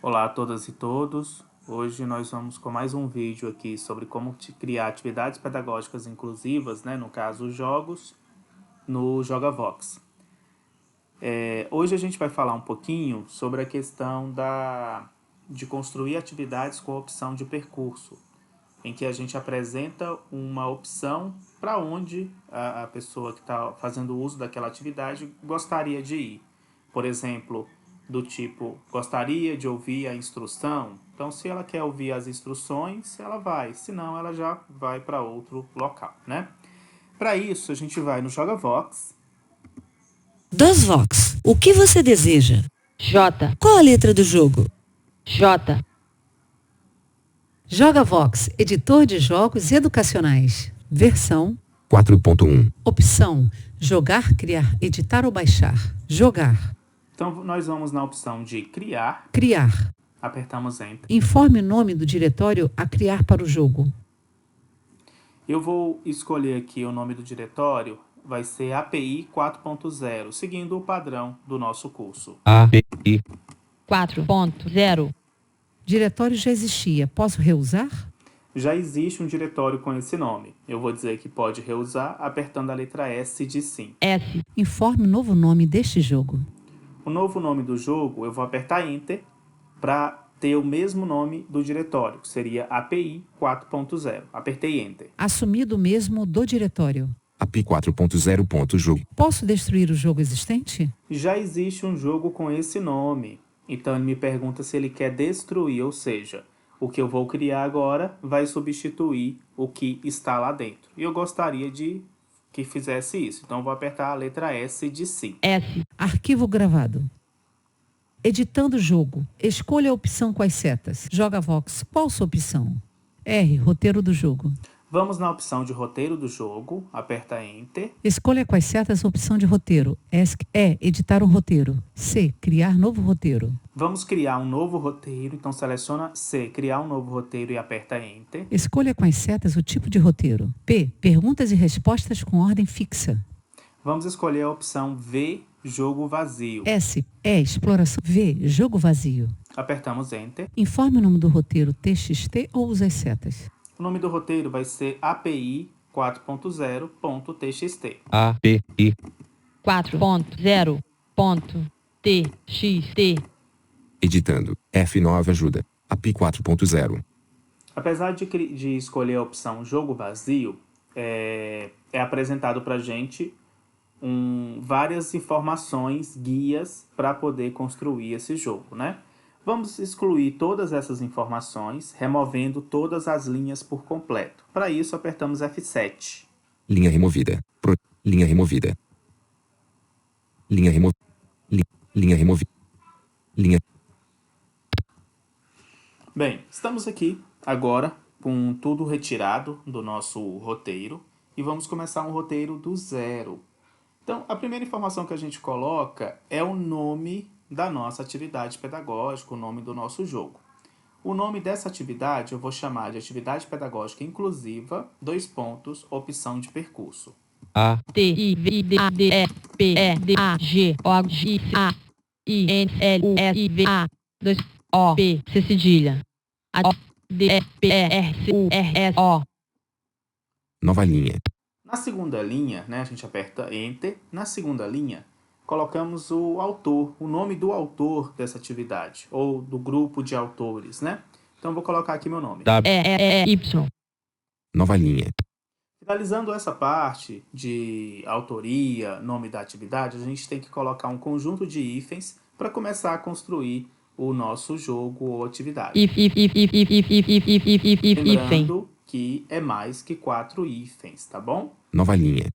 Olá a todas e todos. Hoje nós vamos com mais um vídeo aqui sobre como criar atividades pedagógicas inclusivas, né, no caso jogos, no JogaVox. Hoje a gente vai falar um pouquinho sobre a questão de construir atividades com opção de percurso, em que a gente apresenta uma opção para onde a pessoa que está fazendo uso daquela atividade gostaria de ir. Por exemplo, do tipo, gostaria de ouvir a instrução? Então, se ela quer ouvir as instruções, ela vai, senão ela já vai para outro local, né? Para isso, a gente vai no JogaVox. DOSVox, o que você deseja? J, Qual a letra do jogo? J, JogaVox, editor de jogos educacionais. Versão, 4.1. opção, jogar, criar, editar ou baixar. Jogar, Então, nós vamos na opção de criar, criar. apertamos Enter. Informe o nome do diretório a criar para o jogo. Eu vou escolher aqui o nome do diretório, vai ser API 4.0, seguindo o padrão do nosso curso. API 4.0, Diretório já existia, posso reusar? Já existe um diretório com esse nome. Eu vou dizer que pode reusar apertando a letra S de sim. S, Informe o novo nome deste jogo. O novo nome do jogo, eu vou apertar Enter para ter o mesmo nome do diretório, que seria API 4.0. Apertei Enter. Assumido o mesmo do diretório. API 4.0.jogo. Posso destruir o jogo existente? Já existe um jogo com esse nome. Então ele me pergunta se ele quer destruir, ou seja, o que eu vou criar agora vai substituir o que está lá dentro. E eu gostaria de que fizesse isso. Então eu vou apertar a letra S de sim. S, Arquivo gravado. Editando o jogo. Escolha a opção com as setas. JogaVox, qual sua opção? R. Roteiro do jogo. Vamos na opção de roteiro do jogo, aperta Enter. Escolha com as setas a opção de roteiro. ESC é editar um roteiro. C. Criar novo roteiro. Vamos criar um novo roteiro, então seleciona C, criar um novo roteiro e aperta Enter. Escolha com as setas o tipo de roteiro. P. Perguntas e respostas com ordem fixa. Vamos escolher a opção V, jogo vazio. S. É exploração. V. Jogo vazio. Apertamos Enter. Informe o nome do roteiro TXT ou use as setas. O nome do roteiro vai ser API 4.0.txt. API 4.0.txt, editando. F9 ajuda. API 4.0. Apesar de escolher a opção jogo vazio, é apresentado para a gente várias informações, guias para poder construir esse jogo, né? Vamos excluir todas essas informações, removendo todas as linhas por completo. Para isso, apertamos F7. Linha removida. Linha removida. Linha removida. Linha removida. Linha. Bem, estamos aqui agora com tudo retirado do nosso roteiro e vamos começar um roteiro do zero. Então, a primeira informação que a gente coloca é o nome da nossa atividade pedagógica, o nome do nosso jogo. O nome dessa atividade eu vou chamar de atividade pedagógica inclusiva, opção de percurso. A. T, I, V, D, A, D, E, P, E, D, A, G, O, G, A, I, N, L, U, S, I, V, A, 2, O, P, C, cedilha. A, O, D, E, P, E, R, C, U, R, S, O. Nova linha. Na segunda linha, né, a gente aperta Enter. Na segunda linha, colocamos o autor, o nome do autor dessa atividade, ou do grupo de autores, né? Então, vou colocar aqui meu nome. Y. Nova linha. Finalizando essa parte de autoria, nome da atividade, a gente tem que colocar um conjunto de hífens para começar a construir o nosso jogo ou atividade. Lembrando que é mais que 4 hífens, tá bom? Nova linha.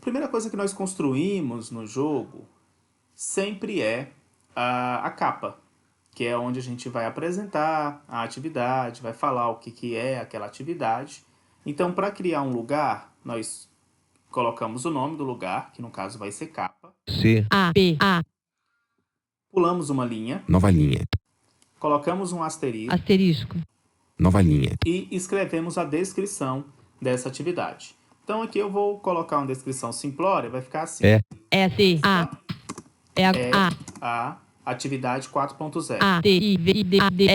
Primeira coisa que nós construímos no jogo sempre é a capa, que é onde a gente vai apresentar a atividade, vai falar o que é aquela atividade. Então, para criar um lugar, nós colocamos o nome do lugar, que no caso vai ser capa. C. A, P, A, Pulamos uma linha, Nova linha. colocamos um asterisco asterisco. Nova linha. e escrevemos a descrição dessa atividade. Então, aqui eu vou colocar uma descrição simplória, vai ficar assim. É. S, A, E, A, A, atividade 4.0. ATIVIDADE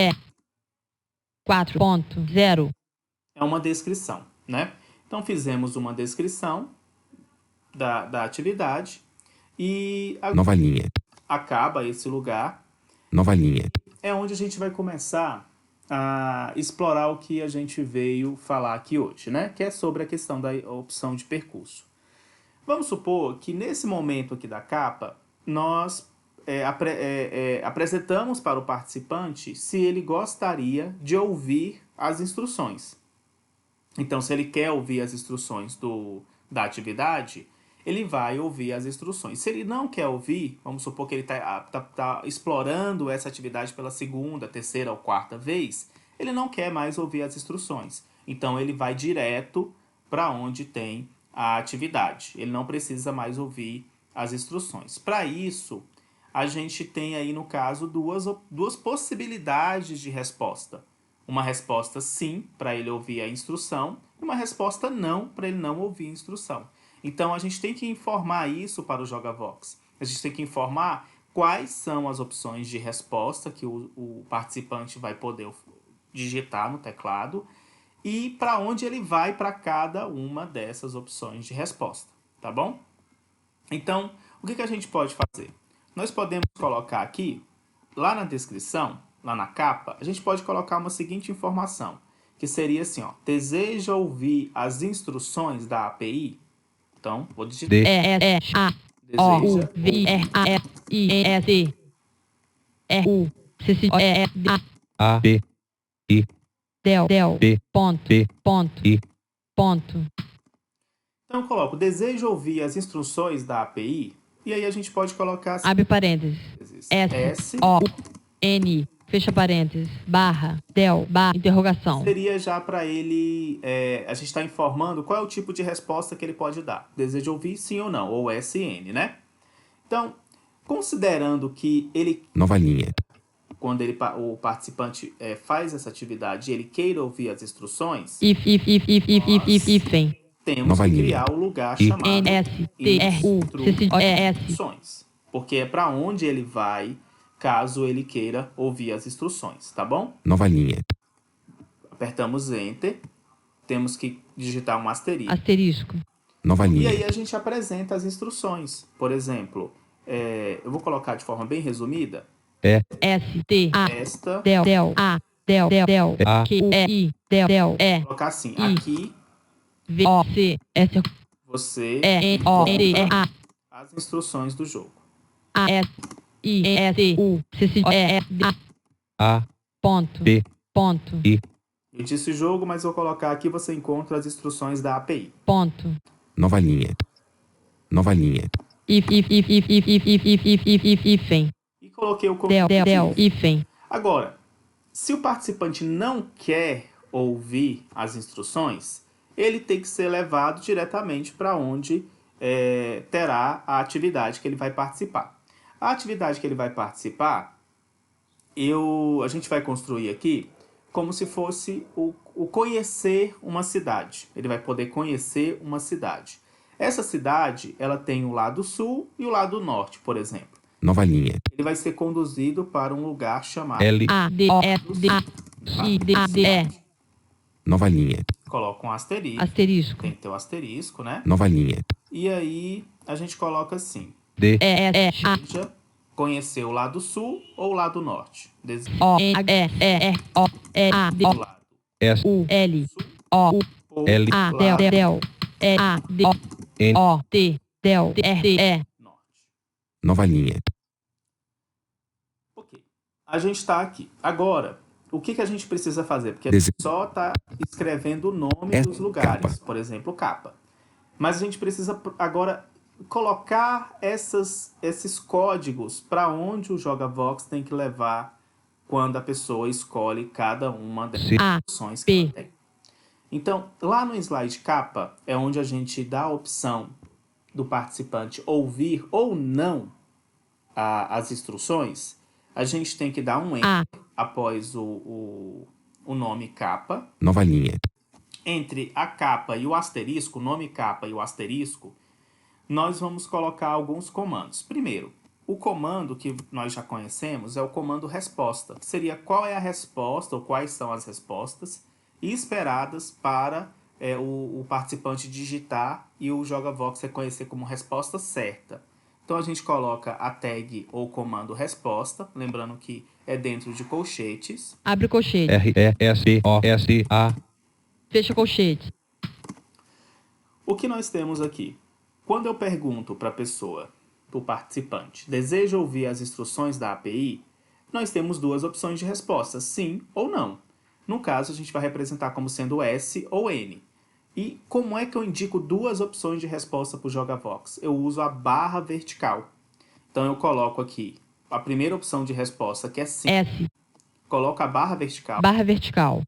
4.0. É uma descrição, né? Então, fizemos uma descrição da atividade e Nova linha. acaba esse lugar. Nova linha. É onde a gente vai começar a explorar o que a gente veio falar aqui hoje, né? Que é sobre a questão da opção de percurso. Vamos supor que nesse momento aqui da capa, nós apresentamos para o participante se ele gostaria de ouvir as instruções. Então, se ele quer ouvir as instruções da atividade, ele vai ouvir as instruções. Se ele não quer ouvir, vamos supor que ele tá explorando essa atividade pela segunda, terceira ou quarta vez, ele não quer mais ouvir as instruções. Então, ele vai direto para onde tem a atividade. Ele não precisa mais ouvir as instruções. Para isso, a gente tem aí, no caso, duas possibilidades de resposta. Uma resposta sim, para ele ouvir a instrução, e uma resposta não, para ele não ouvir a instrução. Então, a gente tem que informar isso para o JogaVox. A gente tem que informar quais são as opções de resposta que o participante vai poder digitar no teclado e para onde ele vai para cada uma dessas opções de resposta, tá bom? Então, o que a gente pode fazer? Nós podemos colocar aqui, lá na descrição, lá na capa, a gente pode colocar uma seguinte informação, que seria assim, ó, deseja ouvir as instruções da API? Então, vou digitar. A B I P Ponto. Então, eu coloco, deseja ouvir as instruções da API? E aí a gente pode colocar assim, Abre parênteses. S-O-N, fecha parênteses, barra, interrogação. Seria já para ele, a gente está informando qual é o tipo de resposta que ele pode dar. Deseja ouvir sim ou não, ou SN, né? Então, considerando que ele... Nova linha. Quando o participante faz essa atividade e ele queira ouvir as instruções, temos Nova que linha. criar o lugar chamado instruções. Porque é para onde ele vai, caso ele queira ouvir as instruções, tá bom? Nova linha. Apertamos Enter, temos que digitar um asterisco. Asterisco. Nova E linha. aí a gente apresenta as instruções. Por exemplo, eu vou colocar de forma bem resumida. S-T-A Esta, Q-E-I colocar assim, aqui V-O-C-S você E-N-O-T-A as instruções do jogo. A-S-I-S-U-C-C-E-D A ponto. P Ponto. I Eu disse jogo, mas vou colocar aqui, você encontra as instruções da API. Ponto. Nova linha. Nova linha. Hífen. E coloquei o Hífen. Agora, se o participante não quer ouvir as instruções, ele tem que ser levado diretamente para onde terá a atividade que ele vai participar. A atividade que ele vai participar, a gente vai construir aqui como se fosse o conhecer uma cidade. Ele vai poder conhecer uma cidade. Essa cidade, ela tem o lado sul e o lado norte, por exemplo. Nova linha. Ele vai ser conduzido para um lugar chamado L A-D-O-S-D-A-C-E. Nova linha. Coloca um asterisco. Asterisco. Tem que ter o asterisco, né? Nova linha. E aí a gente coloca assim. D Deseja conhecer o lado sul ou o lado norte. Deseja O-E-E-O-E-A-D o lado S U-L sul O ou A lado Del E-A-D N O-T Del R-E. norte. Nova linha. Ok. A gente está aqui. Agora, o que a gente precisa fazer? Porque a Dese- gente só está escrevendo o nome É dos lugares. capa. Por exemplo, capa. Mas a gente precisa agora colocar esses códigos para onde o JogaVox tem que levar quando a pessoa escolhe cada uma das opções que ela tem. Então, lá no slide capa é onde a gente dá a opção do participante ouvir ou não as instruções. A gente tem que dar um enter após o nome capa. Nova linha. Entre a capa e o asterisco, o nome capa e o asterisco, nós vamos colocar alguns comandos. Primeiro, O comando que nós já conhecemos é o comando resposta, que seria qual é a resposta ou quais são as respostas esperadas para o participante digitar e o JogaVox reconhecer como resposta certa. Então a gente coloca a tag ou comando resposta, lembrando que é dentro de colchetes. Abre colchete. RESPOSTA. Fecha colchete. O que nós temos aqui? Quando eu pergunto para a pessoa, para o participante, deseja ouvir as instruções da API, nós temos duas opções de resposta, sim ou não. No caso, a gente vai representar como sendo S ou N. E como é que eu indico duas opções de resposta para o JogaVox? Eu uso a barra vertical. Então eu coloco aqui a primeira opção de resposta, que é sim. S. Coloco a barra vertical. Barra vertical.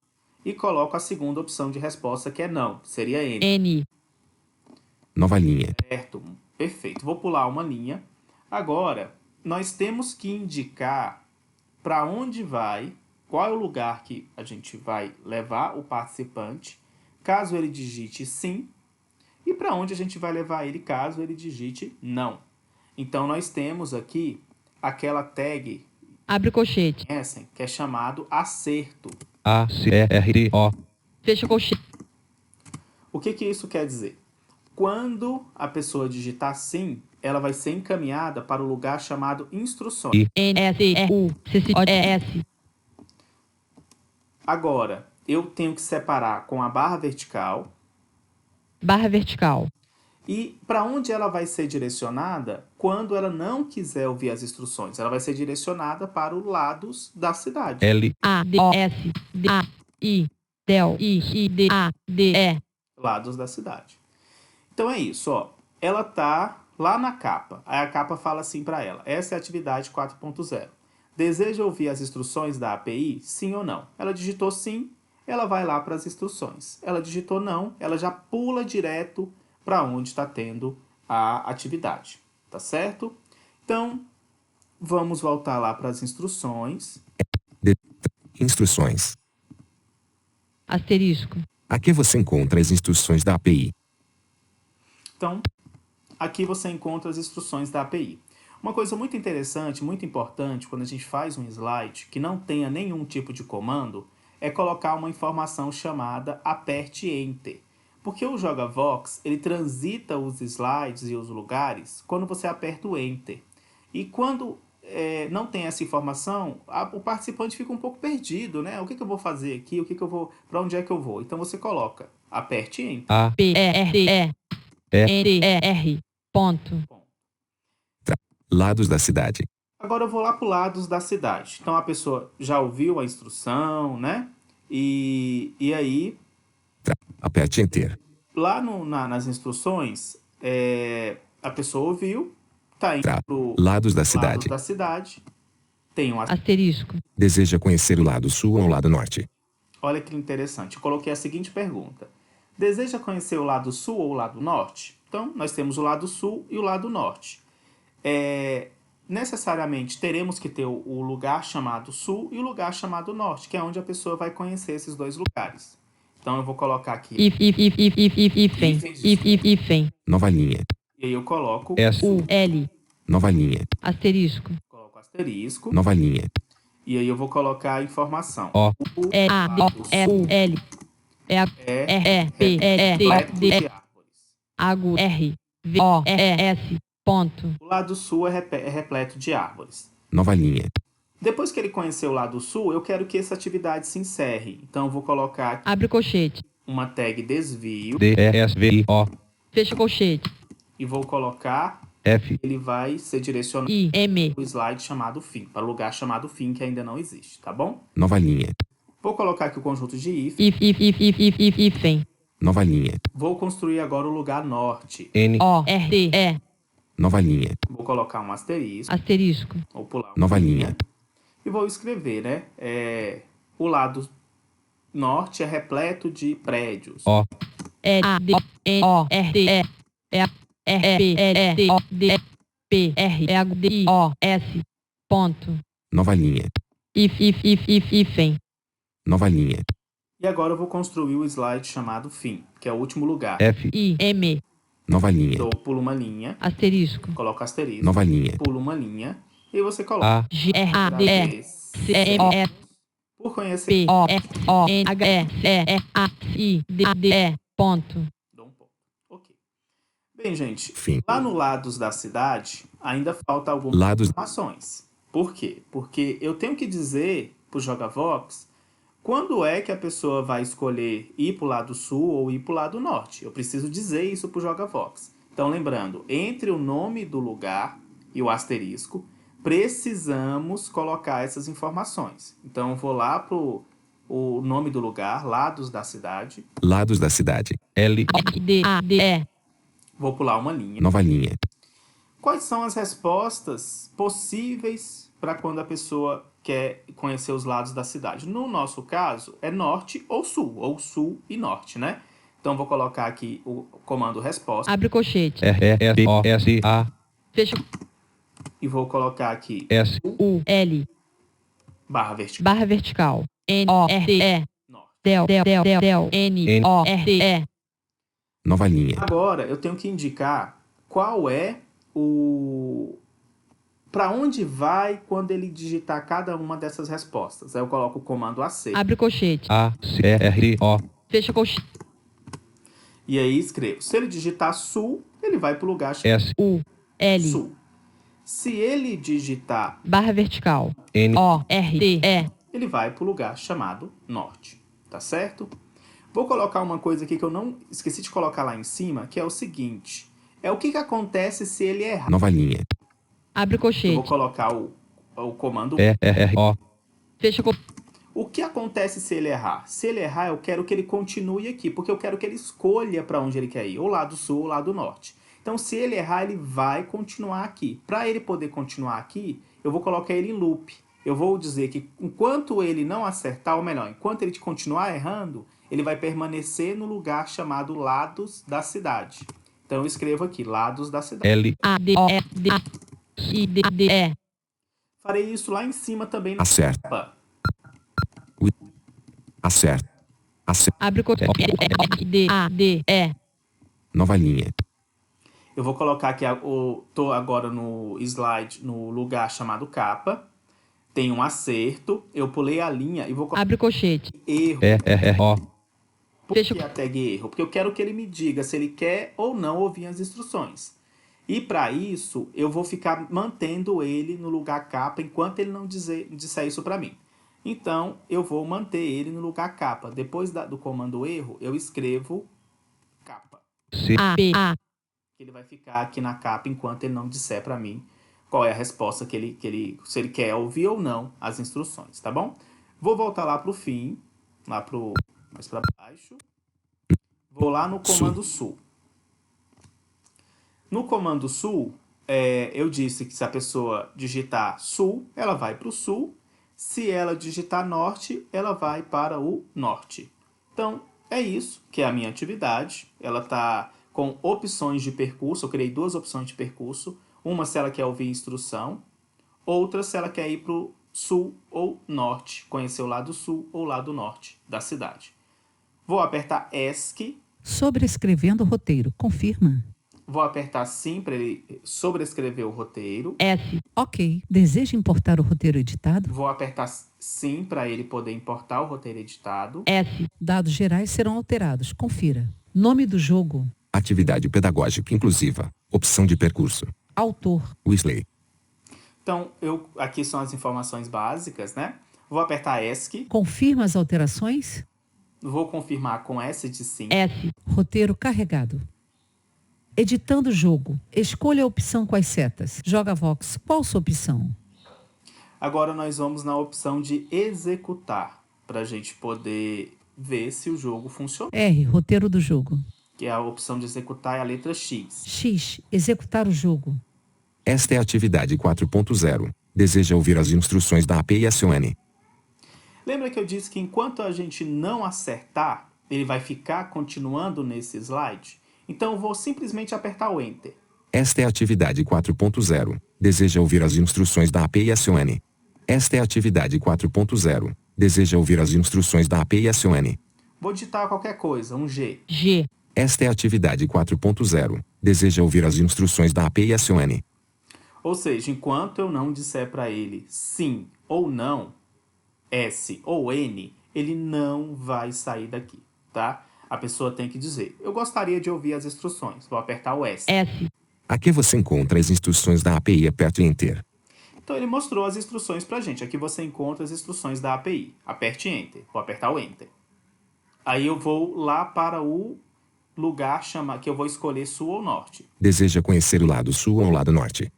E coloco a segunda opção de resposta, que é não, que seria N. N. Nova linha. Certo, perfeito. Vou pular uma linha. Agora, nós temos que indicar para onde vai, qual é o lugar que a gente vai levar o participante, caso ele digite sim, e para onde a gente vai levar ele caso ele digite não. Então, nós temos aqui aquela tag, Abre colchete. conhecem, que é chamado acerto. ACRTO. Fecha colchete. O que isso quer dizer? Quando a pessoa digitar sim, ela vai ser encaminhada para o lugar chamado instruções. N, S, R, U, C, C, O, E, S. Agora, eu tenho que separar com a barra vertical. Barra vertical. E para onde ela vai ser direcionada quando ela não quiser ouvir as instruções? Ela vai ser direcionada para os lados da cidade. L. A, D, O, S, D, A, I, Del, I, D, A, D, E. Lados da cidade. Então é isso, ó. Ela tá lá na capa. Aí a capa fala assim para ela: essa é a atividade 4.0. Deseja ouvir as instruções da API? Sim ou não? Ela digitou sim, ela vai lá para as instruções. Ela digitou não, ela já pula direto para onde está tendo a atividade. Tá certo? Então, vamos voltar lá para as instruções. Instruções. Asterisco. Aqui você encontra as instruções da API. Então, aqui você encontra as instruções da API. Uma coisa muito interessante, muito importante, quando a gente faz um slide que não tenha nenhum tipo de comando, é colocar uma informação chamada aperte Enter. Porque o JogaVox, ele transita os slides e os lugares quando você aperta o Enter. E quando não tem essa informação, o participante fica um pouco perdido, né? O que eu vou fazer aqui? Para onde é que eu vou? Então você coloca aperte Enter. A. P, E, R, E, N, E, R. Ponto. Lados da cidade. Agora eu vou lá para os lados da cidade. Então a pessoa já ouviu a instrução, né? E aí, Aperte Enter. lá nas instruções, a pessoa ouviu, tá indo para o Lados da lado cidade. da cidade. Tem um Asterisco. Deseja conhecer o lado sul ou o lado norte? Olha que interessante. Eu coloquei a seguinte pergunta: deseja conhecer o lado sul ou o lado norte? Então, nós temos o lado sul e o lado norte. Necessariamente teremos que ter o lugar chamado sul e o lugar chamado norte, que é onde a pessoa vai conhecer esses dois lugares. Então, eu vou colocar aqui. Hífen. Nova linha. E aí eu coloco S. U, L. Nova linha. Asterisco. coloco asterisco. Nova linha. E aí eu vou colocar a informação. O. E, A, D, E, U, L. E, E, P, E, D, repleto D, de árvores. Agu, R, V, O, E, S. Ponto. O lado sul é repleto de árvores. Nova linha. Depois que ele conheceu o lado sul, eu quero que essa atividade se encerre. Então, eu vou colocar aqui Abre colchete. uma tag desvio DESVIO. Fecha colchete. e vou colocar, F. ele vai ser direcionado I, M. para o slide chamado fim, para o lugar chamado fim, que ainda não existe, tá bom? Nova linha. Vou colocar aqui o conjunto de if. Hífen. Nova linha. Vou construir agora o lugar norte. N. O, R, D, E. Nova linha. Vou colocar um asterisco, Asterisco. ou pular uma Nova linha. e vou escrever, né? O lado norte é repleto de prédios. O. E, A, D, N, O, R, D, E. R, P, E, D, O, D, P, R, E, D, I, O, S. Ponto. Nova linha. Hífen. Nova linha. E agora eu vou construir o slide chamado fim, que é o último lugar. F. I, M. Nova linha. Pulo uma linha, asterisco, coloco asterisco, Nova linha. pulo uma linha e você coloca. A, G, R, A, D, E, C, M, O, S, Por conhecer, P, O, F, O, N, H, E, C, E, A, I, D, D, E, ponto. dou um ponto. Ok. Bem, gente, Fim. lá no Lados da Cidade, ainda falta algumas Lados. informações. Por quê? Porque eu tenho que dizer pro JogaVox quando é que a pessoa vai escolher ir pro lado sul ou ir pro lado norte. Eu preciso dizer isso pro JogaVox. Então, lembrando, entre o nome do lugar e o asterisco, precisamos colocar essas informações. Então, eu vou lá pro o nome do lugar, Lados da Cidade, Lados da cidade. L, O, D, A, D, E, vou pular uma linha. Nova linha. Quais são as respostas possíveis para quando a pessoa quer conhecer os lados da cidade? No nosso caso, é norte ou sul e norte, né? Então, vou colocar aqui o comando resposta abre colchete, R, E, S, O, S, A, fecha e vou colocar aqui S, U, L, barra vertical barra vertical, N, O, R, D, E, norte. del, N, O, R, D, E, Nova linha. Agora, eu tenho que indicar qual é o... para onde vai quando ele digitar cada uma dessas respostas. Aí eu coloco o comando AC. abre colchete, A, C, R, O, fecha colchete, E aí escrevo. Se ele digitar sul, ele vai para o lugar chamado S, U, L, sul. Se ele digitar, barra vertical, N, O, R, D, E, ele vai para o lugar chamado norte. Tá certo? Vou colocar uma coisa aqui que eu não esqueci de colocar lá em cima, que é o seguinte. É o que acontece se ele errar. Nova linha. abre Eu vou colchete, colocar o comando. E, R, O, fecha colchete, O que acontece se ele errar? Se ele errar, eu quero que ele continue aqui, porque eu quero que ele escolha para onde ele quer ir, ou lado sul ou lado norte. Então, se ele errar, ele vai continuar aqui. Para ele poder continuar aqui, eu vou colocar ele em loop. Eu vou dizer que enquanto ele não acertar, ou melhor, enquanto ele continuar errando, ele vai permanecer no lugar chamado Lados da Cidade. Então, eu escrevo aqui, Lados da Cidade. L, A, D, O, F, D, A, I, D, D, E, Farei isso lá em cima também na Acerta. mapa. Acerta. Acerta. abre colchete, D, A, D, E, Nova linha. Eu vou colocar aqui, tô agora no slide, no lugar chamado capa. Tem um acerto, eu pulei a linha e vou colocar abre colchete, erro. E, R, O, Por fecha que a tag erro? Porque eu quero que ele me diga se ele quer ou não ouvir as instruções. E para isso, eu vou ficar mantendo ele no lugar capa enquanto ele não disser isso para mim. Então, eu vou manter ele no lugar capa. Depois do comando erro, eu escrevo capa. C, A, B, A, Ele vai ficar aqui na capa enquanto ele não disser para mim qual é a resposta se ele quer ouvir ou não as instruções, tá bom? Vou voltar lá pro fim, mais para baixo. Vou lá no comando sul. No comando sul, eu disse que se a pessoa digitar sul, ela vai para o sul. Se ela digitar norte, ela vai para o norte. Então, é isso que é a minha atividade. Ela está com opções de percurso. Eu criei 2 opções de percurso. Uma se ela quer ouvir instrução. Outra se ela quer ir para o sul ou norte. Conhecer o lado sul ou o lado norte da cidade. Vou apertar ESC. Sobrescrevendo o roteiro. Confirma. Vou apertar sim para ele sobrescrever o roteiro. S, Ok. Deseja importar o roteiro editado? Vou apertar sim para ele poder importar o roteiro editado. S, Dados gerais serão alterados. Confira. Nome do jogo. Atividade pedagógica inclusiva. Opção de percurso. Autor. Weasley. Então, aqui são as informações básicas, né? Vou apertar ESC. Confirma as alterações? Vou confirmar com S de sim. S, Roteiro carregado. Editando o jogo. Escolha a opção com as setas. JogaVox, qual sua opção? Agora nós vamos na opção de executar, para a gente poder ver se o jogo funciona. R. Roteiro do jogo. Que é a opção de executar é a letra X. X. Executar o jogo. Esta é a atividade 4.0. Deseja ouvir as instruções da APISON. Lembra que eu disse que enquanto a gente não acertar, ele vai ficar continuando nesse slide? Então eu vou simplesmente apertar o Enter. Esta é a atividade 4.0. Deseja ouvir as instruções da APISON. Esta é a atividade 4.0. Deseja ouvir as instruções da APISON. Vou digitar qualquer coisa, um G. G, Esta é a atividade 4.0. Deseja ouvir as instruções da API SON. Ou seja, enquanto eu não disser para ele sim ou não, S ou N, ele não vai sair daqui, tá? A pessoa tem que dizer, eu gostaria de ouvir as instruções. Vou apertar o S. S, Aqui você encontra as instruções da API. Aperte Enter. Então ele mostrou as instruções pra gente. Aqui você encontra as instruções da API. Aperte Enter. Vou apertar o Enter. Aí eu vou lá para o lugar que eu vou escolher sul ou norte. Deseja conhecer o lado sul ou o lado norte?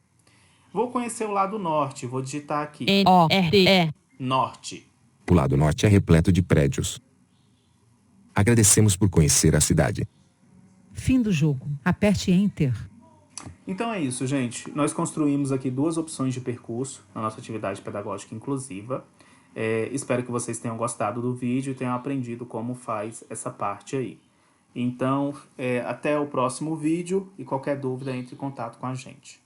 Vou conhecer o lado norte. Vou digitar aqui. N-O-R-T-E. Norte. O lado norte é repleto de prédios. Agradecemos por conhecer a cidade. Fim do jogo. Aperte Enter. Então é isso, gente. Nós construímos aqui 2 opções de percurso na nossa atividade pedagógica inclusiva. Espero que vocês tenham gostado do vídeo e tenham aprendido como faz essa parte aí. Então, até o próximo vídeo e qualquer dúvida, entre em contato com a gente.